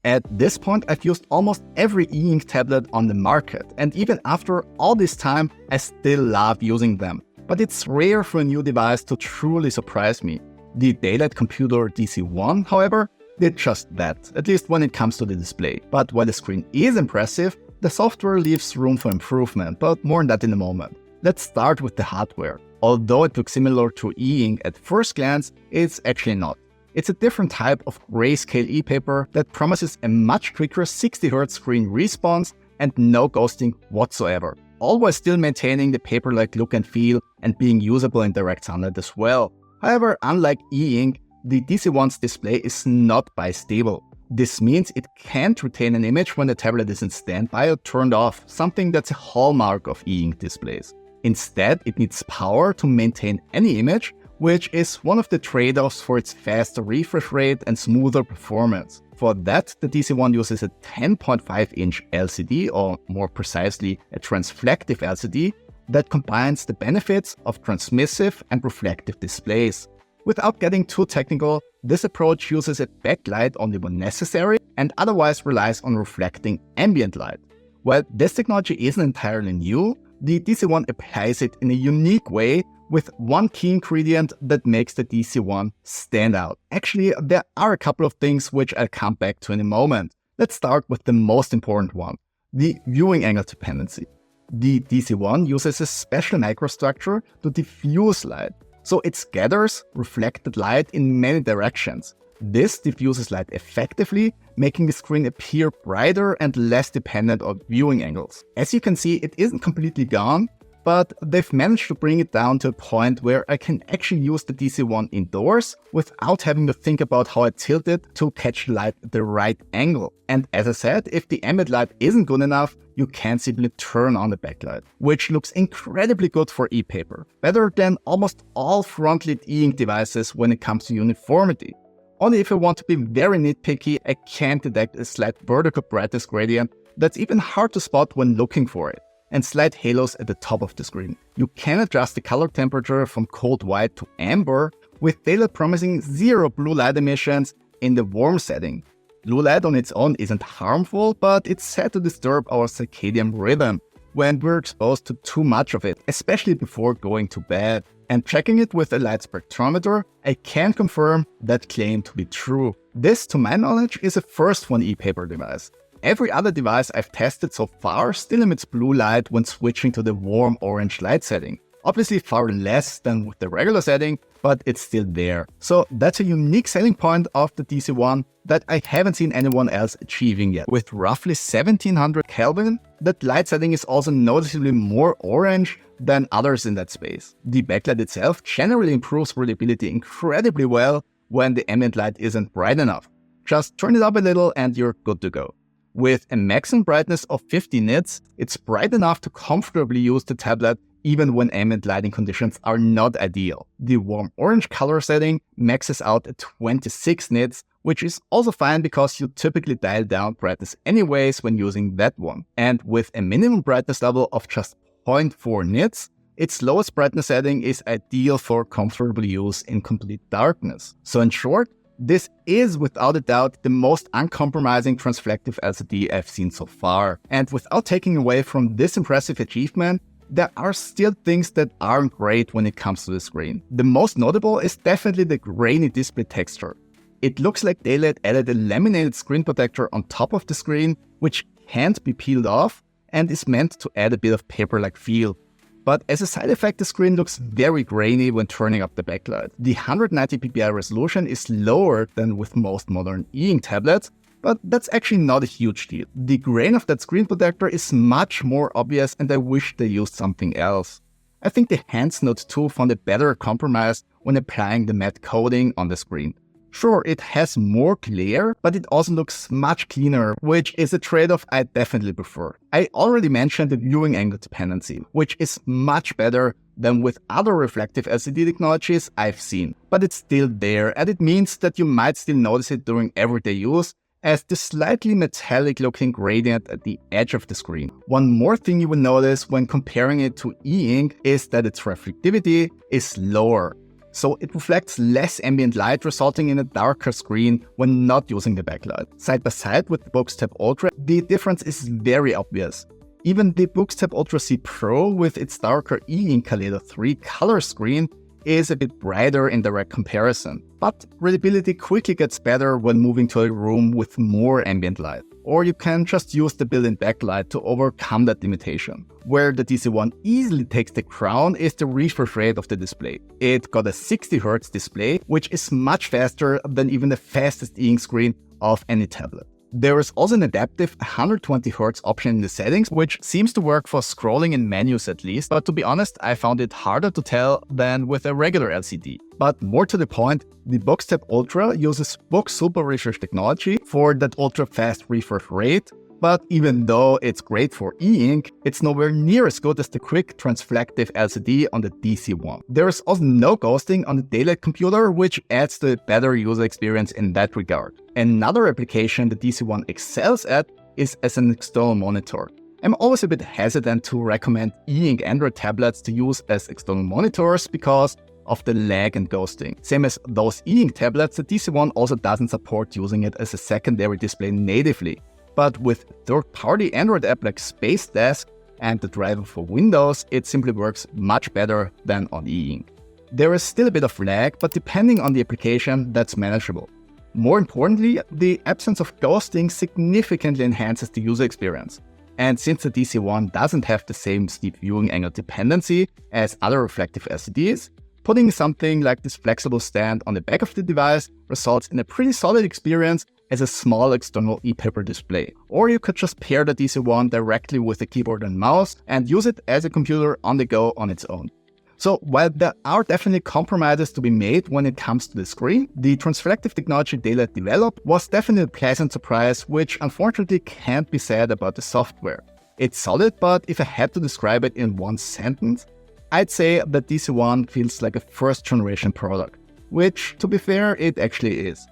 At this point, I've used almost every e-ink tablet on the market, and even after all this time, I still love using them. But it's rare for a new device to truly surprise me. The daylight computer DC-1, however, did just that, at least when it comes to the display. But while the screen is impressive, the software leaves room for improvement, but more on that in a moment. Let's start with the hardware. Although it looks similar to e-ink at first glance, it's actually not. It's a different type of grayscale ePaper that promises a much quicker 60 Hz screen response and no ghosting whatsoever, all while still maintaining the paper-like look and feel and being usable in direct sunlight as well. However, unlike e-ink, the DC-1's display is not bistable. This means it can't retain an image when the tablet is in standby or turned off, something that's a hallmark of e-ink displays. Instead, it needs power to maintain any image, which is one of the trade-offs for its faster refresh rate and smoother performance. For that, the DC-1 uses a 10.5-inch LCD, or more precisely, a transflective LCD, that combines the benefits of transmissive and reflective displays. Without getting too technical, this approach uses a backlight only when necessary and otherwise relies on reflecting ambient light. While this technology isn't entirely new, the DC-1 applies it in a unique way with one key ingredient that makes the DC-1 stand out. Actually, there are a couple of things which I'll come back to in a moment. Let's start with the most important one, the viewing angle dependency. The DC-1 uses a special microstructure to diffuse light, so it scatters reflected light in many directions. This diffuses light effectively, making the screen appear brighter and less dependent on viewing angles. As you can see, it isn't completely gone, but they've managed to bring it down to a point where I can actually use the DC-1 indoors without having to think about how I tilt it to catch the light at the right angle. And as I said, if the ambient light isn't good enough, you can simply turn on the backlight, which looks incredibly good for ePaper, better than almost all front-lit e-ink devices when it comes to uniformity. Only if I want to be very nitpicky, I can detect a slight vertical brightness gradient that's even hard to spot when looking for it, and slight halos at the top of the screen. You can adjust the color temperature from cold white to amber, with daylight promising zero blue light emissions in the warm setting. Blue light on its own isn't harmful, but it's said to disturb our circadian rhythm when we're exposed to too much of it, especially before going to bed. And checking it with a light spectrometer, I can confirm that claim to be true. This, to my knowledge, is a first for an ePaper device. Every other device I've tested so far still emits blue light when switching to the warm orange light setting. Obviously far less than with the regular setting, but it's still there. So that's a unique selling point of the DC-1 that I haven't seen anyone else achieving yet. With roughly 1700 Kelvin, that light setting is also noticeably more orange than others in that space. The backlight itself generally improves readability incredibly well when the ambient light isn't bright enough. Just turn it up a little and you're good to go. With a maximum brightness of 50 nits, it's bright enough to comfortably use the tablet even when ambient lighting conditions are not ideal. The warm orange color setting maxes out at 26 nits, which is also fine because you typically dial down brightness anyways when using that one. And with a minimum brightness level of just 0.4 nits, its lowest brightness setting is ideal for comfortable use in complete darkness. So in short, this is without a doubt the most uncompromising transflective LCD I've seen so far. And without taking away from this impressive achievement, there are still things that aren't great when it comes to the screen. The most notable is definitely the grainy display texture. It looks like daylight added a laminated screen protector on top of the screen, which can't be peeled off and is meant to add a bit of paper-like feel. But as a side effect, the screen looks very grainy when turning up the backlight. The 190 ppi resolution is lower than with most modern e-ink tablets, but that's actually not a huge deal. The grain of that screen protector is much more obvious and I wish they used something else. I think the Hands Note 2 found a better compromise when applying the matte coating on the screen. Sure, it has more glare, but it also looks much cleaner, which is a trade-off I definitely prefer. I already mentioned the viewing angle dependency, which is much better than with other reflective LCD technologies I've seen. But it's still there, and it means that you might still notice it during everyday use, as the slightly metallic looking gradient at the edge of the screen. One more thing you will notice when comparing it to e-ink is that its reflectivity is lower. so it reflects less ambient light, resulting in a darker screen when not using the backlight. Side by side with the Boox Tab Ultra, the difference is very obvious. Even the Boox Tab Ultra C Pro with its darker e-ink Kaleido 3 color screen is a bit brighter in direct comparison, but readability quickly gets better when moving to a room with more ambient light. Or you can just use the built-in backlight to overcome that limitation. Where the DC-1 easily takes the crown is the refresh rate of the display. It got a 60 Hz display, which is much faster than even the fastest e-ink screen of any tablet. There is also an adaptive 120 Hz option in the settings, which seems to work for scrolling in menus at least, but to be honest, I found it harder to tell than with a regular LCD. But more to the point, the Boox Tab Ultra uses Boox Super Refresh technology for that ultra-fast refresh rate, but even though it's great for e-ink, it's nowhere near as good as the quick transflective LCD on the DC-1. There is also no ghosting on the daylight computer, which adds to a better user experience in that regard. Another application the DC-1 excels at is as an external monitor. I'm always a bit hesitant to recommend e-ink Android tablets to use as external monitors because of the lag and ghosting. Same as those e-ink tablets, the DC-1 also doesn't support using it as a secondary display natively. But with third-party Android app like Spacedesk and the driver for Windows, it simply works much better than on e-ink. There is still a bit of lag, but depending on the application, that's manageable. More importantly, the absence of ghosting significantly enhances the user experience. And since the DC-1 doesn't have the same steep viewing angle dependency as other reflective LCDs, putting something like this flexible stand on the back of the device results in a pretty solid experience as a small external ePaper display. Or you could just pair the DC-1 directly with a keyboard and mouse and use it as a computer on the go on its own. So while there are definitely compromises to be made when it comes to the screen, the transflective technology Daylight developed was definitely a pleasant surprise, which unfortunately can't be said about the software. It's solid, but if I had to describe it in one sentence, I'd say that DC-1 feels like a first-generation product, which, to be fair, it actually is.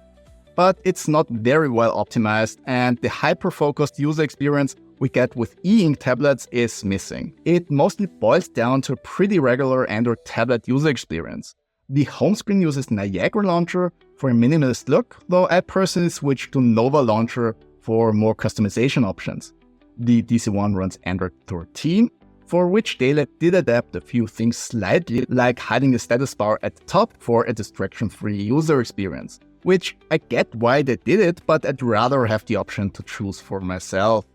But it's not very well optimized, and the hyper-focused user experience we get with e-ink tablets is missing. It mostly boils down to a pretty regular Android tablet user experience. The home screen uses Niagara Launcher for a minimalist look, though I personally switched to Nova Launcher for more customization options. The DC-1 runs Android 13, for which Daylight did adapt a few things slightly, like hiding the status bar at the top for a distraction-free user experience. Which I get why they did it, but I'd rather have the option to choose for myself.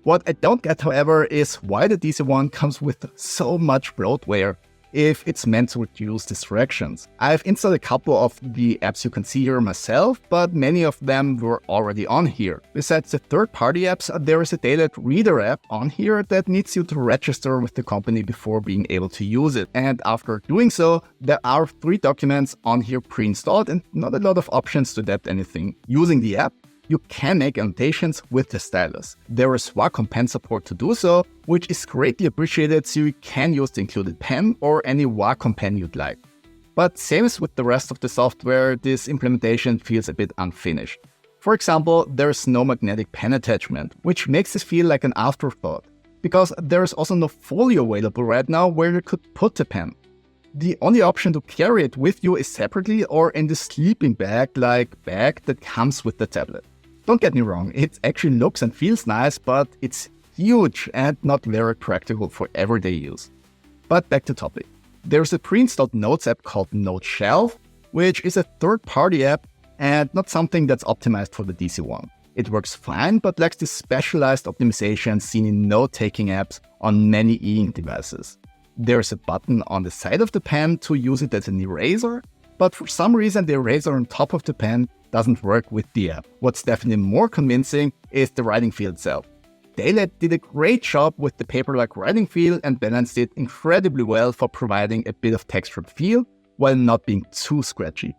What I don't get, however, is why the DC-1 comes with so much bloatware if it's meant to reduce distractions. I've installed a couple of the apps you can see here myself, but many of them were already on here. Besides the third-party apps, there is a Daylight Reader app on here that needs you to register with the company before being able to use it. And after doing so, there are 3 documents on here pre-installed and not a lot of options to adapt anything. Using the app, you can make annotations with the stylus. There is Wacom pen support to do so, which is greatly appreciated, so you can use the included pen or any Wacom pen you'd like. But same as with the rest of the software, this implementation feels a bit unfinished. For example, there is no magnetic pen attachment, which makes this feel like an afterthought, because there is also no folio available right now where you could put the pen. The only option to carry it with you is separately or in the sleeping bag-like bag that comes with the tablet. Don't get me wrong, it actually looks and feels nice, but it's huge and not very practical for everyday use. But back to topic. There's a pre-installed Notes app called Note Shelf, which is a third-party app and not something that's optimized for the DC-1. It works fine, but lacks the specialized optimization seen in note-taking apps on many e-ink devices. There's a button on the side of the pen to use it as an eraser, but for some reason the eraser on top of the pen doesn't work with the app. What's definitely more convincing is the writing feel itself. Daylight did a great job with the paper-like writing feel and balanced it incredibly well for providing a bit of textured feel while not being too scratchy.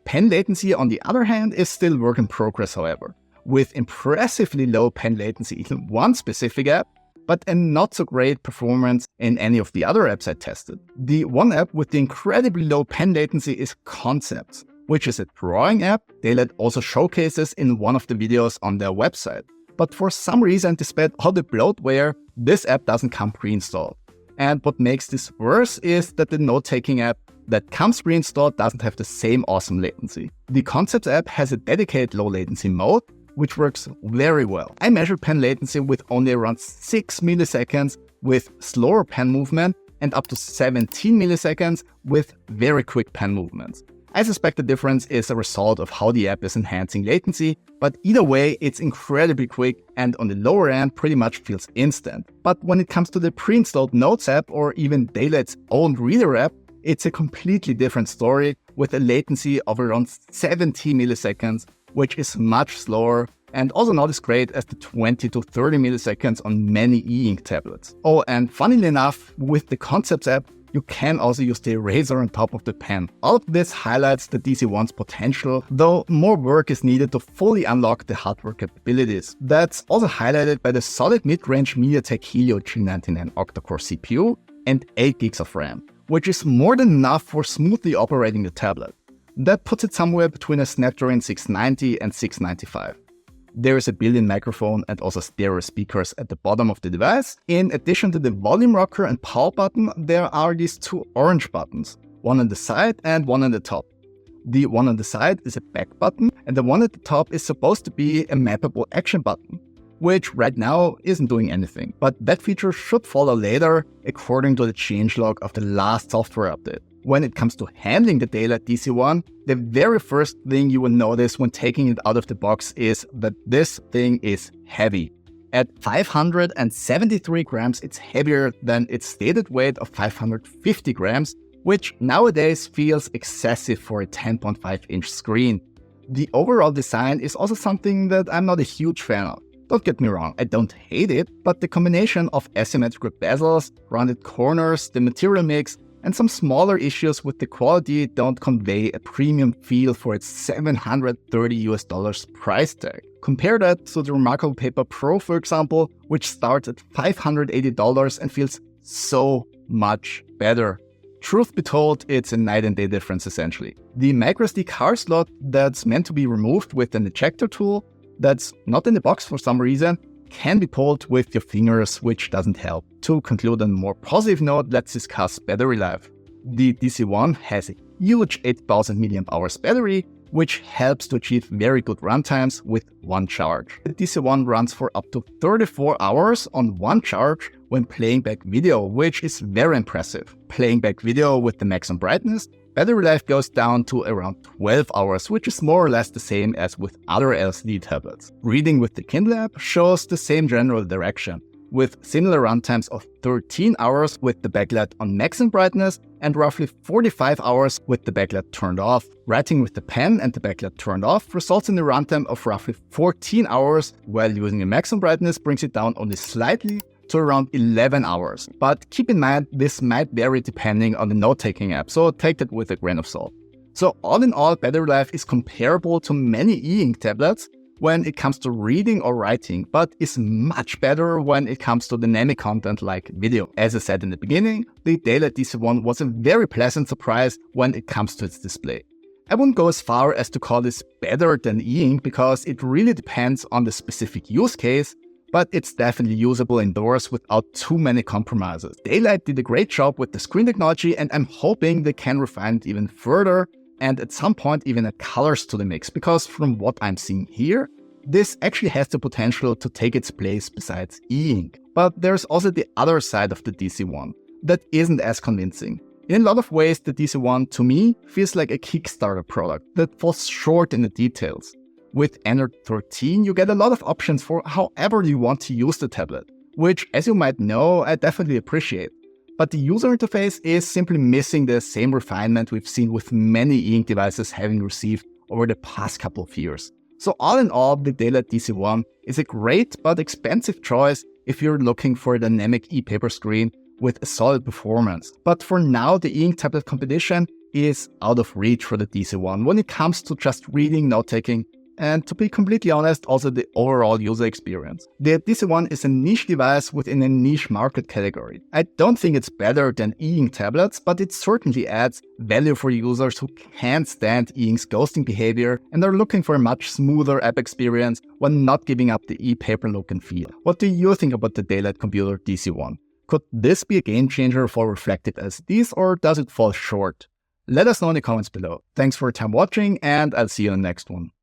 Pen latency, on the other hand, is still work in progress, however, with impressively low pen latency in one specific app, but a not so great performance in any of the other apps I tested. The one app with the incredibly low pen latency is Concepts, which is a drawing app Daylight also showcases in one of the videos on their website. But for some reason, despite all the bloatware, this app doesn't come pre-installed. And what makes this worse is that the note-taking app that comes pre-installed doesn't have the same awesome latency. The Concepts app has a dedicated low latency mode, which works very well. I measured pen latency with only around 6 milliseconds with slower pen movement and up to 17 milliseconds with very quick pen movements. I suspect the difference is a result of how the app is enhancing latency, but either way, it's incredibly quick and on the lower end pretty much feels instant. But when it comes to the pre-installed Notes app or even Daylight's own Reader app, it's a completely different story with a latency of around 70 milliseconds, which is much slower and also not as great as the 20 to 30 milliseconds on many e-ink tablets. Oh, and funnily enough, with the Concepts app, you can also use the eraser on top of the pen. All of this highlights the DC-1's potential, though more work is needed to fully unlock the hardware capabilities. That's also highlighted by the solid mid-range MediaTek Helio G99 octa-core CPU and 8 GB of RAM, which is more than enough for smoothly operating the tablet. That puts it somewhere between a Snapdragon 690 and 695. There is a built-in microphone and also stereo speakers at the bottom of the device. In addition to the volume rocker and power button, there are these two orange buttons, one on the side and one on the top. The one on the side is a back button and the one at the top is supposed to be a mappable action button, which right now isn't doing anything. But that feature should follow later according to the changelog of the last software update. When it comes to handling the Daylight DC-1, the very first thing you will notice when taking it out of the box is that this thing is heavy. At 573 grams, it's heavier than its stated weight of 550 grams, which nowadays feels excessive for a 10.5-inch screen. The overall design is also something that I'm not a huge fan of. Don't get me wrong, I don't hate it, but the combination of asymmetrical bezels, rounded corners, the material mix, and some smaller issues with the quality don't convey a premium feel for its $730 price tag. Compare that to the Remarkable Paper Pro, for example, which starts at $580 and feels so much better. Truth be told, it's a night and day difference essentially. The microSD card slot that's meant to be removed with an ejector tool, that's not in the box for some reason, can be pulled with your fingers, which doesn't help. To conclude on a more positive note, let's discuss battery life. The DC-1 has a huge 8000 mAh battery, which helps to achieve very good runtimes with one charge. The DC-1 runs for up to 34 hours on one charge when playing back video, which is very impressive. Playing back video with the maximum brightness, battery life goes down to around 12 hours, which is more or less the same as with other LCD tablets. Reading with the Kindle app shows the same general direction, with similar runtimes of 13 hours with the backlight on maximum brightness and roughly 45 hours with the backlight turned off. Writing with the pen and the backlight turned off results in a runtime of roughly 14 hours, while using a maximum brightness brings it down only slightly to around 11 hours. But keep in mind, this might vary depending on the note-taking app, so take that with a grain of salt. So all in all, battery life is comparable to many e-ink tablets when it comes to reading or writing, but is much better when it comes to dynamic content like video. As I said in the beginning, the Daylight DC-1 was a very pleasant surprise when it comes to its display. I wouldn't go as far as to call this better than e-ink because it really depends on the specific use case, but it's definitely usable indoors without too many compromises. Daylight did a great job with the screen technology, and I'm hoping they can refine it even further and at some point even add colors to the mix, because from what I'm seeing here, this actually has the potential to take its place besides e-ink. But there's also the other side of the DC-1 that isn't as convincing. In a lot of ways, the DC-1 to me feels like a Kickstarter product that falls short in the details. With Android 13, you get a lot of options for however you want to use the tablet, which, as you might know, I definitely appreciate. But the user interface is simply missing the same refinement we've seen with many e-ink devices having received over the past couple of years. So all in all, the Daylight DC-1 is a great but expensive choice if you're looking for a dynamic ePaper screen with a solid performance. But for now, the e-ink tablet competition is out of reach for the DC-1 when it comes to just reading, note-taking, and to be completely honest, also the overall user experience. The DC-1 is a niche device within a niche market category. I don't think it's better than e-ink tablets, but it certainly adds value for users who can't stand e-ink's ghosting behavior and are looking for a much smoother app experience while not giving up the ePaper look and feel. What do you think about the Daylight Computer DC-1? Could this be a game changer for reflective LCDs, or does it fall short? Let us know in the comments below. Thanks for your time watching, and I'll see you in the next one.